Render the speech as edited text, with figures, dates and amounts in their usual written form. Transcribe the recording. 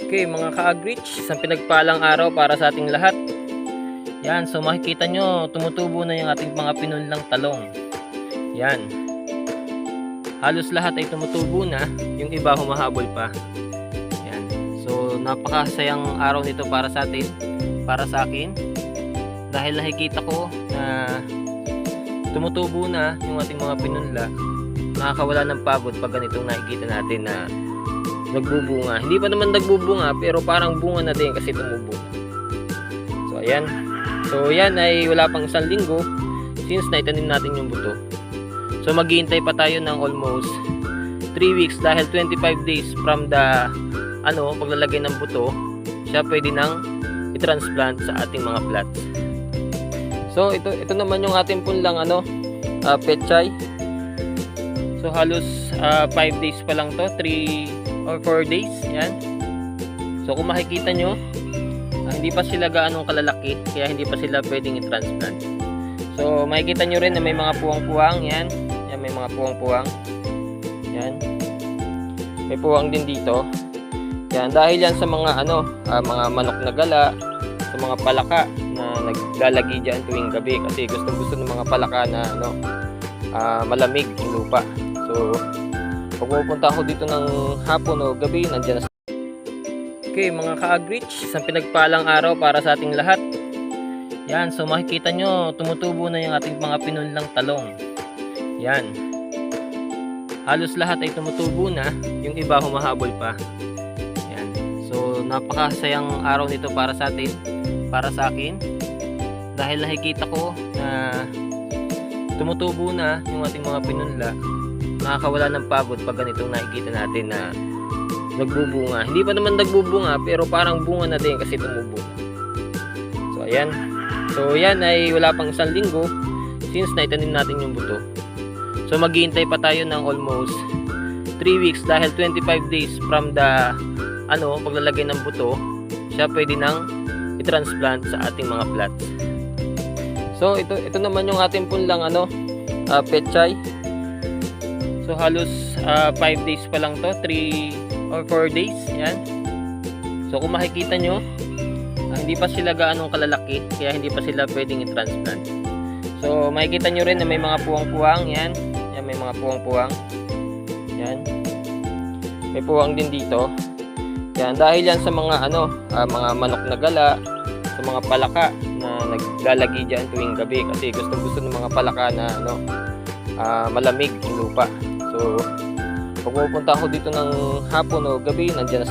Okay mga ka-agrich, isang pinagpalang araw para sa ating lahat. Yan, so makikita nyo, tumutubo na yung ating mga pinunlang talong. Yan. Halos lahat ay tumutubo na, yung iba humahabol pa. Yan. So napakasayang araw nito para sa atin, para sa akin. Dahil nakikita ko na tumutubo na yung ating mga pinunla. Nakakawala ng pagod pag ganitong nakikita natin na nagbubunga. Hindi pa naman nagbubunga pero parang bunga na din kasi tumubo. So ayan. So yan ay wala pang isang linggo since naitanim natin yung buto. So maghihintay pa tayo ng almost 3 weeks dahil 25 days from the paglalagay ng buto, siya pwede nang i-transplant sa ating mga plots. So ito naman yung ating punlang pechay. So halos 5 days pa lang to, 3 or 4 days. Yan. So kung makikita nyo, hindi pa sila gaanong kalalaki, kaya hindi pa sila pwedeng i-transplant. So makikita nyo rin na may mga puwang-puwang. Yan. Yan, may mga puwang-puwang. Yan. May puwang din dito. Yan, dahil yan sa mga mga manok na gala, sa mga palaka na naglalagi dyan tuwing gabi kasi gusto ng mga palaka na malamig yung lupa. So pag pupunta ako dito ng hapon o gabi, nandiyan na. Okay mga ka-agrich, isang pinagpalang araw para sa ating lahat. Yan, so makikita nyo, tumutubo na yung ating mga pinunlang talong. Yan. Halos lahat ay tumutubo na, yung iba humahabol pa. Yan. So napakasayang araw nito para sa atin, para sa akin. Dahil nakikita ko na tumutubo na yung ating mga pinunla. Nakakawala ng pagod pag ganitong nakikita natin na nagbubunga. Hindi pa naman nagbubunga pero parang bunga na din kasi tumubo. So ayan. So yan ay wala pang isang linggo since naitanim natin yung buto. So maghihintay pa tayo ng almost 3 weeks dahil 25 days from the paglalagay ng buto, siya pwede nang i-transplant sa ating mga plots. So ito naman yung ating punlang pechay. So halos 5 days pa lang to, 3 or 4 days. Yan. So kung makikita nyo, hindi pa sila gaanong kalalaki, kaya hindi pa sila pwedeng i-transplant. So makikita nyo rin na may mga puwang-puwang. Yan. Yan, may mga puwang-puwang. Yan. May puwang din dito. Yan, dahil yan sa mga mga manok na gala, sa mga palaka na naglalagi dyan tuwing gabi kasi gusto ng mga palaka na malamig yung lupa. So pag pupunta ako dito ng hapon o gabi, nandiyan na.